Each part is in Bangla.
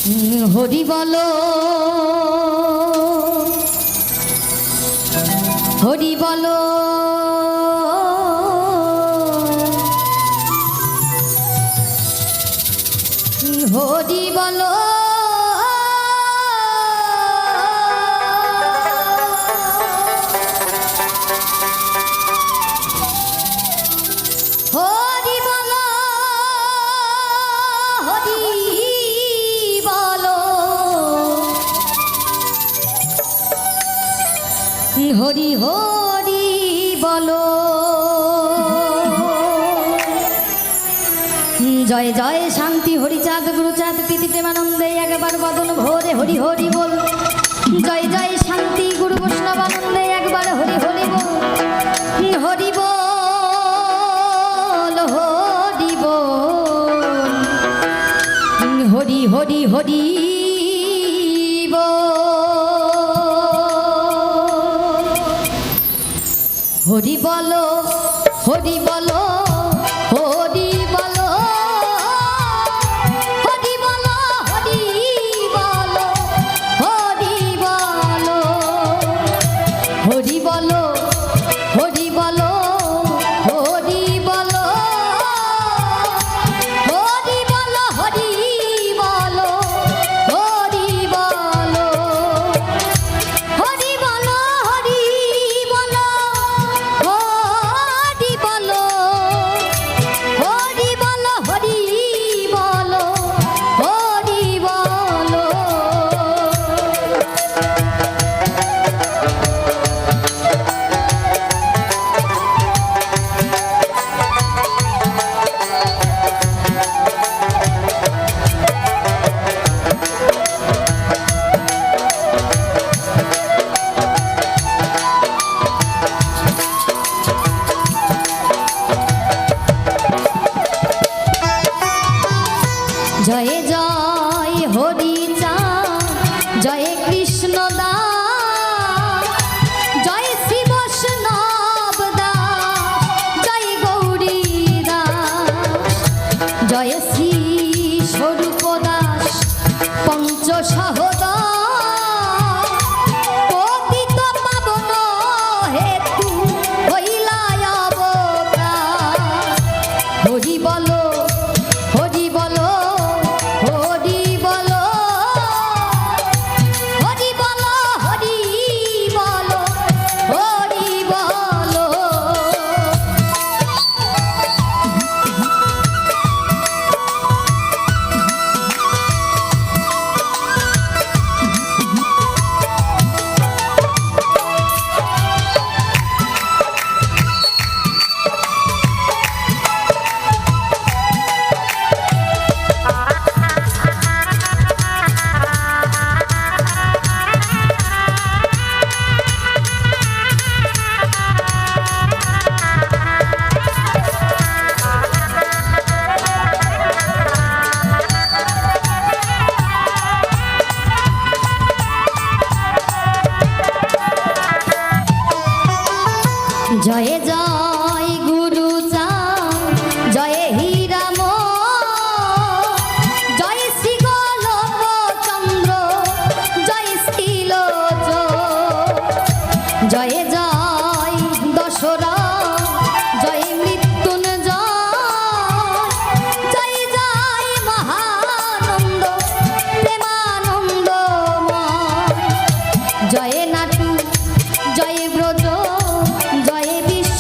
হরি বলো হরি বলো হরি বলো হরি বলো হরি হরি বলো জয় জয় শান্তি হরিচাঁদ গুরুচাঁদ প্রীতি প্রেমানন্দে একবার বদন ভোরে হরি হরি বল জয় জয় শান্তি গুরু বৈষ্ণব আনন্দে একবার হরি হরি বল হরি বল হরি বল হরি হরি হরি হরি বলো হরি বলো হরি বলো হরি বলো হরি বলো হরি বলো হরি বলো হরি বলো হরি বলো হরি বলো হরি বলো হরি বলো হরি বলো হরি বলো হরি বলো হরি বলো হরি বলো হরি বলো জয় জয় হরি চাঁদ জয় কৃষ্ণ দাস জয় শ্রী বৈষ্ণব দাস জয় গৌরী দাস জয় শ্রী স্বরূপ দাস পঞ্চ সহদাস পতিত পাবন হেতু হইলা অবতার হরি বলো হরি বলো হরি বলো হরি বলো হরি বলো হরি বলো জয় জয় গুরু চাঁদ জয় হীরাম জয় শ্রী গোলক চন্দ্র জয় শ্রীলোচ জয় জয় দশরা জয় মৃত্যুঞ্জয় জয় জয় মহানন্দ প্রেমানন্দময় জয় নাটু জয় ব্রজ জয় বিষ্ণু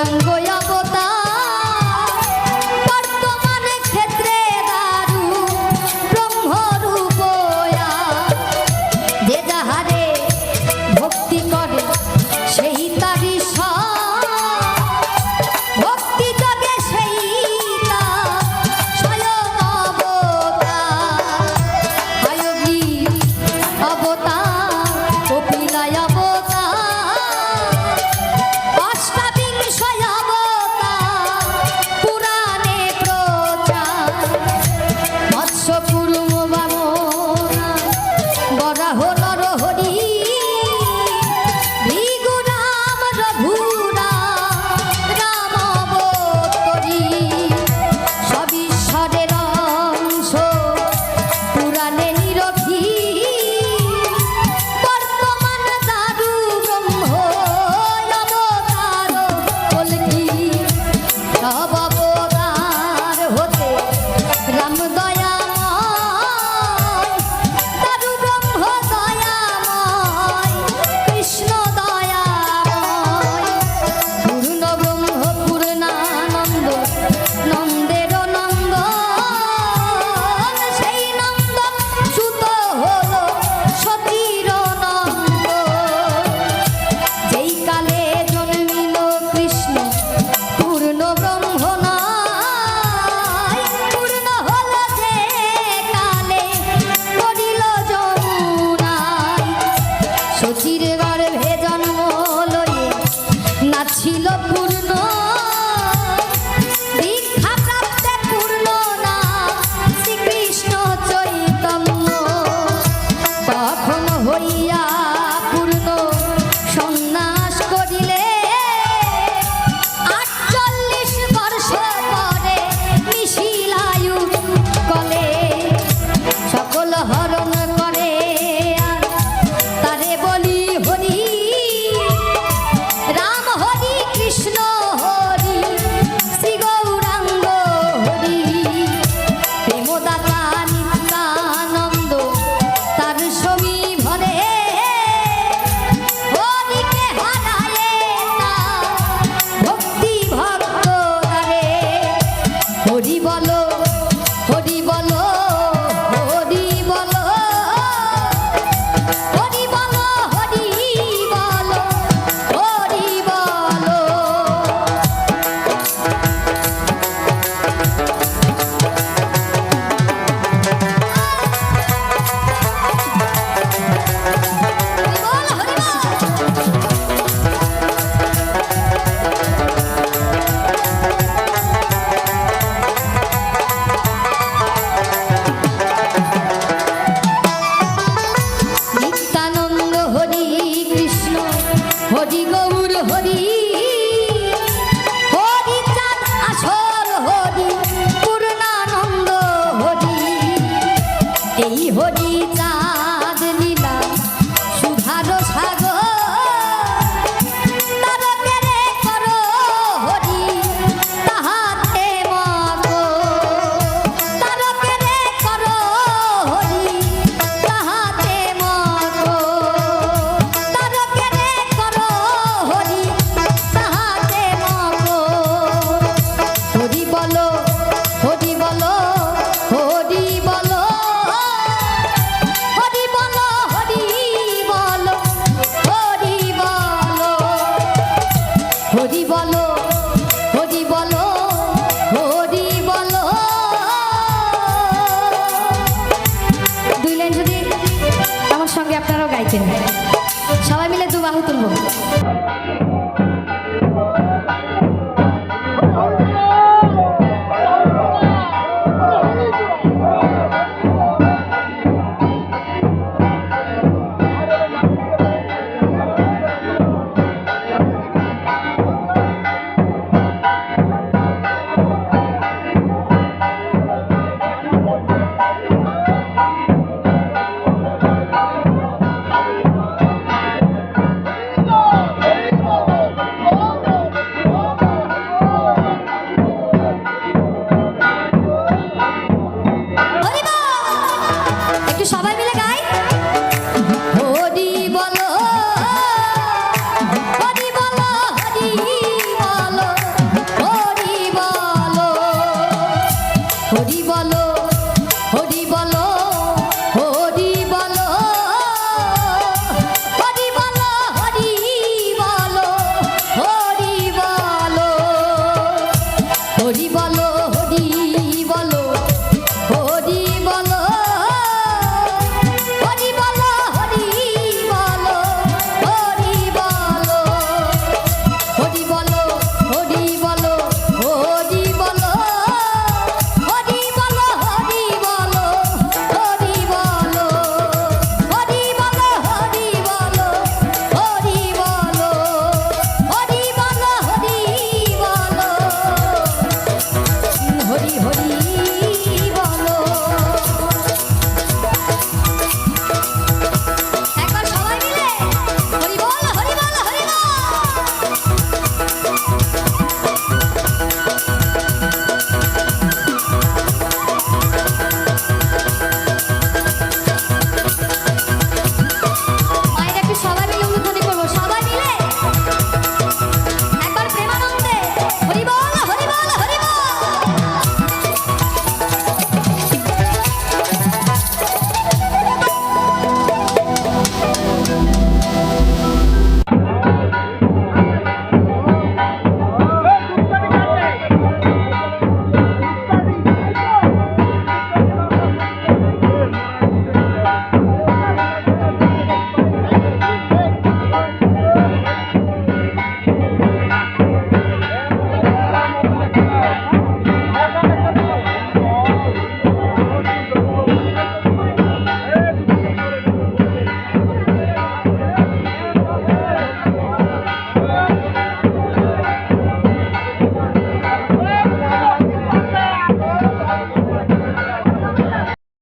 গৌরাঙ্গ অবতার বর্তমান ক্ষেত্রে দারু ব্রহ্মরূপয়া যে যাহারে ভক্তি করে সেই তারি ভক্তি যোগে সেই স্বয়ং অবতার হয়গ্রীব অবতার কপিলায় অবতার অষ্টাবিংশ অবতার পুরাণে প্রচার মৎস্য কুর্ম বামনা বরাহ নরহরি ভৃগু রাম রঘুরাম রাম অবতরী সবিশ্বরের অংশ পুরাণে নিরখী বর্তমান দারু ব্রহ্ম অবতার কল্কি সব অবতার হতে রাম দয়াময় দারু ব্রহ্ম দয়াময় কৃষ্ণ দয়াময় পূর্ণ ব্রহ্ম পূর্ণানন্দ নন্দের নন্দন সেই নন্দন সুত হলো সতীর নন্দ যেই কালে জন্মিল কৃষ্ণ পূর্ণ ব্রহ্ম নয় পূর্ণ হলো যে কালে পড়িল যমুনায় সচির গর্ভে জন্ম লয়ে নাছিল পূর্ণ দীক্ষা প্রাপ্তে পূর্ণ না শ্রীকৃষ্ণ চৈতন্য তখন হইয়া পূর্ণ সন্ন্যাস করিলে ৪৮ বর্ষ পরে মিশিলায়ু কলে সকল হরণ করে আর তারে বলি হরি রাম হরি কৃষ্ণ হরি শ্রী গৌরাঙ্গ হরি প্রেমদাতা নিত্যানন্দ তার সমী ভরে হরিকে হারায়ে তার ভক্তি ভক্ত তারে হরি বলো হরি বলো হরি বলো হরি বলো হরি বলো হরি বলো হরি বল নিত্যানন্দ হরি কৃষ্ণ হরি গৌর হরি হরি চাঁদ আসল হরি পূর্ণানন্দ হরি এই হরি চাঁদ লীলা সুধার সাগর তারকেরে করো হরি তাহাতে মগ তারকেরে করো হরি তাহাতে মগ তারকেরে করো হরি তাহাতে মগ হরি বলো হরি বলো হরি বলো হরি বলো হরি বলো হরি বলো হরি বলো হরি বলো হরি বলো দুই লাইন যদি আমার সঙ্গে আপনারাও গাইতেন সবাই মিলে দু বাহু তুলব